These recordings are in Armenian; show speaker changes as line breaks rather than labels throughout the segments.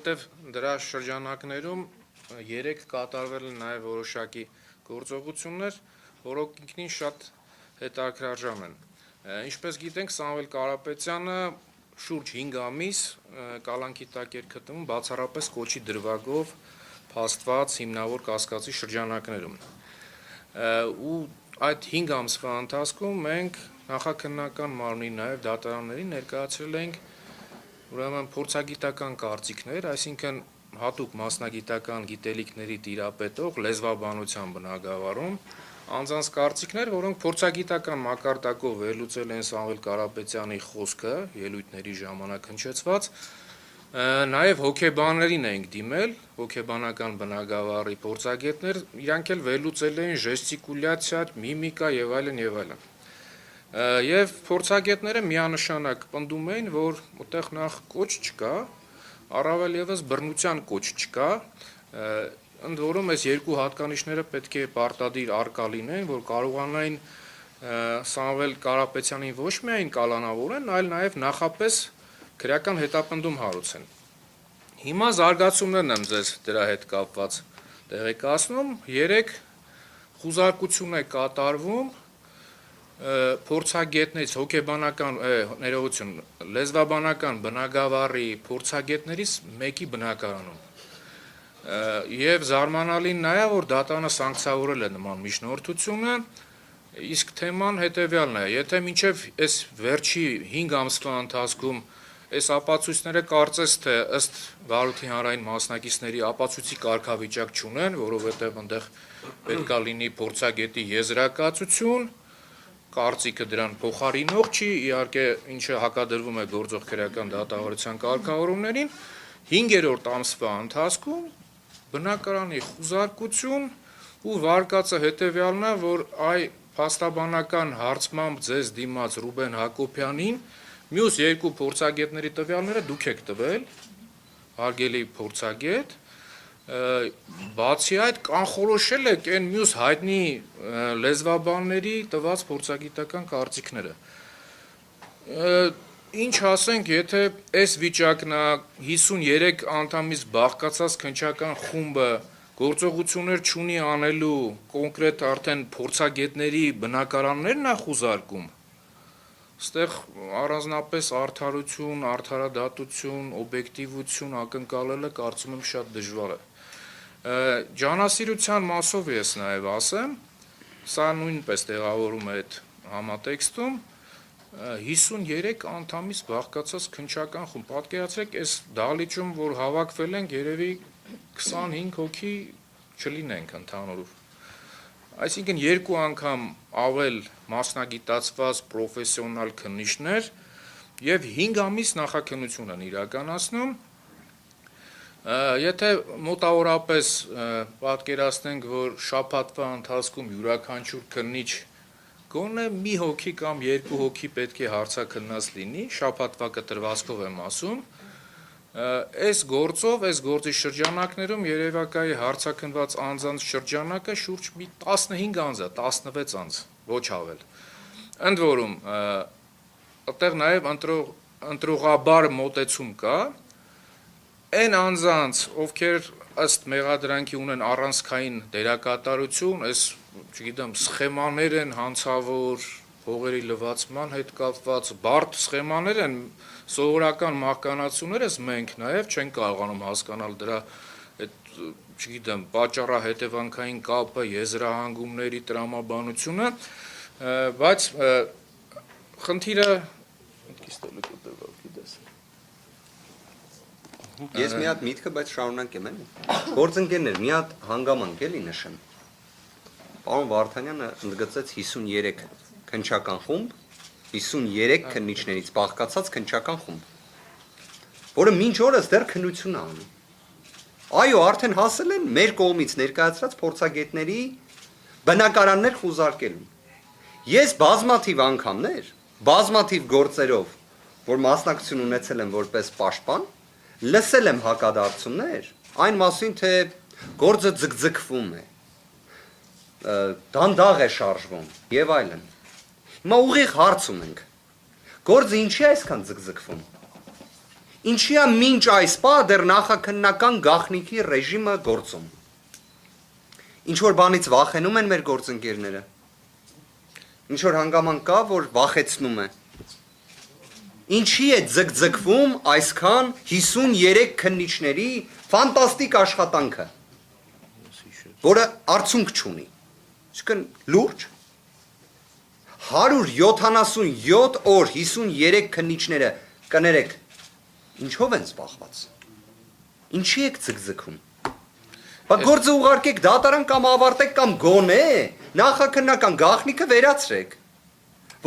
որովհետև դրա շրջանակներում 3 կատարվել են նաև որոշակի գործողություններ, որոնք ինքնին շատ հետաքրքրաժամ են։ Ինչպես գիտենք, Սամվել Կարապետյանը շուրջ 5 ամիս կալանքի տակ էր գտնվում բացառապես կոչի դրվագով փաստված հիմնավոր կասկածի շրջանակներում։ Ու այդ 5 ամսվա ընթացքում մենք նախաքննական մարմնի նաև դատարաններին ներկայացրել ենք ուրեմն փորձագիտական կարծիքներ, այսինքն հատուկ մասնագիտական գիտելիքների տիրապետող լեզվաբանության բնագավառում անձանց կարծիքներ, որոնք փորձագիտական մակարդակով վերլուծել են Սամվել Կարապետյանի խոսքը ելույթների ժամանակ հնչեցված, նաև հոգեբաններին ենք դիմել, հոգեբանական բնագավառի փորձագետներ, իրանք էլ վերլուծել էին ժեստիկուլյացիա, միմիկա եւ այլն եւ այլն։ Եվ փորձագետները միանշանակ պնդում էին, որ այդտեղ նախ կոչ չկա, առավել եւս բռնության կոչ չկա, ընդ որում այս երկու հատկանիշները պետք է պարտադիր առկա լինեն, որ կարողանային Սամվել Կարապետյանին ոչ միայն կալանավորեն, այլ նաև նախապես քրեական հետապնդում հարուցեն։ Հիմա զարգացումներն եմ ձեզ դրա հետ կապված տեղեկացնում, 3 խուզարկություն է կատարվում փորձագետներից հոգեբանական ներողություն, լեզվաբանական բնագավառի փորձագետներից մեկի բնակարանում։ Եվ զարմանալին նա է, որ դատարանը սանկցավորել է նման միջնորդությունը, իսկ թեման հետևյալն է, եթե մինչև այս վերջի 5 ամսվա ընթացքում այս ապացույցները կարծես թե ըստ Վարույթի հանրային մասնակիցների ապացույցի կարգավիճակ չունեն, որովհետև այնտեղ պետք է լինի փորձագետի եզրակացություն, կարծիքը դրան փոխարինող չի, իհարկե ինչը հակադրվում է գործող քրեական դատավարության կարգավորումներին, 5-րդ ամսվա ընթացքում բնակարանի խուզարկություն ու վարկածը հետևյալն է, որ այ փաստաբանական հարցմամբ ձեզ դիմաց Ռուբեն Հակոբյանին մյուս 2 փորձագետների տվյալները դուք եք տվել, հարգելի փորձագետ, բացի այդ կանխորոշել եք այն մյուս հայտնի լեզվաբանների տված փորձագիտական կարծիքները։ Ինչ ասենք, եթե այս վիճակն է 53 անդամից բաղկացած քննչական խումբը գործողություններ չունի անելու կոնկրետ արդեն փորձագետների բնակարաններն է խուզարկում, այստեղ առանձնապես արդարություն, արդարադատություն, օբյեկտիվություն ակնկալելը կարծում եմ շատ դժվար է։ Ջանասիրության մասով ես նաև ասեմ, սա նույնպես տեղավորում է այդ համատեքստում, 53 անդամից բաղկացած քննչական խումբ, պատկերացրեք այս դահլիճում, որ հավաքվել ենք, երևի 25 հոգի չլինենք ընդհանուրով։ Այսինքն 2 անգամ ավել մասնագիտացված պրոֆեսիոնալ քննիչներ եւ 5 ամիս նախաքննություն են իրականացնում։ Եթե մոտավորապես պատկերացնենք, որ շաբաթվա ընթացքում յուրաքանչյուր քննիչ գոնե մի հոգի կամ 2 հոգի պետք է հարցաքննած լինի, շաբաթվա կտրվածքով եմ ասում, այս գործով, այս գործի շրջանակներում երևակայի հարցաքննված անձանց շրջանակը շուրջ մի 15 անձ է, 16 անձ, ոչ ավել։ Ընդ որում, այդտեղ նաև ընտրողաբար մոտեցում կա, այն անձանց, ովքեր ըստ մեղադրանքի ունեն առանցքային դերակատարություն, այս, չգիտեմ, սխեմաներ են հանցավոր, հողերի լվացման հետ կապված, բարդ սխեմաներ են, սովորական մահկանացուներս մենք նաև չենք կարողանում հասկանալ դրա այդ, չգիտեմ, պատճառահետևանքային կապը, եզրահանգումների տրամաբանությունը, բայց խնդիրը
Ես մի հատ միտքը, բայց շարունակեմ եմ։ Գործընկերներ, մի հատ հանգամանք էլի նշեմ։ Պարոն Վարդանյանը ընդգծեց 53 քննչական խումբ, 53 քննիչներից բաղկացած քննչական խումբ, որը մինչ օրս դեռ քննություն է անում։ Այո, արդեն հասել են մեր կողմից ներկայացրած փորձագետների բնակարաններ խուզարկելու։ Ես բազմաթիվ անգամներ, բազմաթիվ գործերով, որ մասնակցություն ունեցել եմ որպես պաշտպան, լսել եմ հակադարձումներ, այն մասին, թե գործը ձգձգվում է, դանդաղ է շարժվում եւ այլն։ Հիմա ուղիղ հարց ունենք։ Գործը ինչի է այսքան ձգձգվում։ Ինչի է մինչ այս պահ դեռ նախաքննական գաղտնիքի ռեժիմը գործում։ Ինչ որ բանից վախենում են մեր գործընկերները։ Ինչ որ հանգամանք կա, որ վախեցնում է։ Ինչի է ձգձգվում այսքան 53 քննիչների ֆանտաստիկ աշխատանքը, որը արդյունք չունի։ Այսինքն լուրջ 177 օր 53 քննիչները կներեք, ինչով են զբաղված։ Ինչի եք ձգձգում։ Բա գործը ուղարկեք դատարան կամ ավարտեք կամ գոնե նախաքննական գաղտնիքը վերացրեք,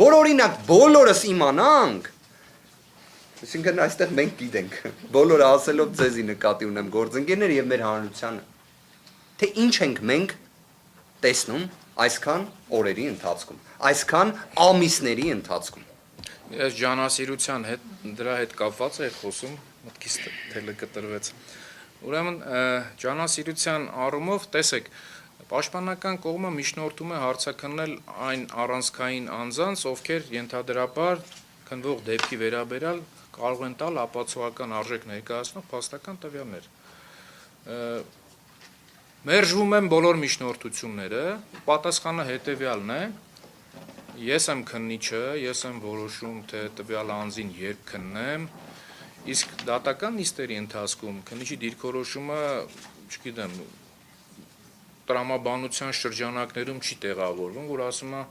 որ օրինակ բոլորս իմանանք, այսինքն այստեղ մենք գիտենք, բոլորը ասելով ձեզի նկատի ունեմ գործընկերներ եւ մեր հանրությանը, թե ինչ ենք մենք տեսնում այսքան օրերի ընթացքում, այսքան ամիսների ընթացքում։
Ես ջանասիրության հետ դրա հետ կապված է խոսում, մտքից թելը կտրվեց։ Ուրեմն ջանասիրության առումով տեսեք, պաշտպանական կողմը միջնորդում է հարցաքննել այն առանցքային անձանց, ովքեր ենթադրաբար քննվող դեպքի վերաբերյալ կարող են տալ ապացուցողական արժեք ներկայացնող փաստական տվյալներ։ Մերժվում են բոլոր միջնորդությունները, պատասխանը հետևյալն է. ես եմ քննիչը, ես եմ որոշում, թե տվյալ անձին երբ քննեմ, իսկ դատական նիստերի ընթացքում քննիչի դիրքորոշումը, չգիտեմ, տրամաբանության շրջանակներում չի տեղավորվում, որ ասում է,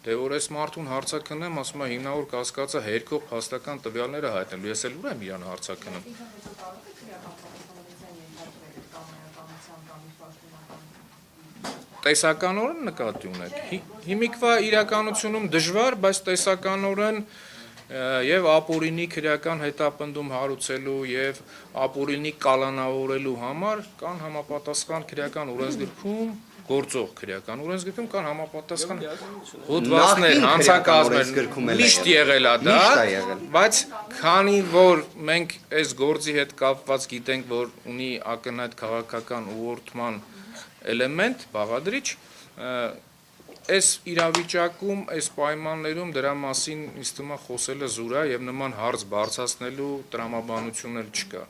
դե որ այս մարդուն հարցաքննեմ, ասում է հիմնավոր կասկածը հերքող փաստական տվյալները հայտնելու, ես էլ ուր եմ իրան հարցաքննում։ Տեսականորեն նկատի ունեք։ Հիմիկվա իրականությունում դժվար, բայց տեսականորեն եւ ապօրինի քրեական հետապնդում հարուցելու եւ ապօրինի կալանավորելու համար կան համապատասխան քրեական օրենսգրքում գործող քրեական օրենսգրքում կան համապատասխան հոդվածներ, հանցակազմեր, միշտ եղել է դա, բայց քանի որ մենք այս գործի հետ կապված գիտենք, որ ունի ակնհայտ քաղաքական ուղղորդման էլեմենտ, բաղադրիչ, այս իրավիճակում, այս պայմաններում դրա մասին ինձ թվում է խոսելը զուր է եւ նման հարց բարձրացնելու տրամաբանություն էլ չկա։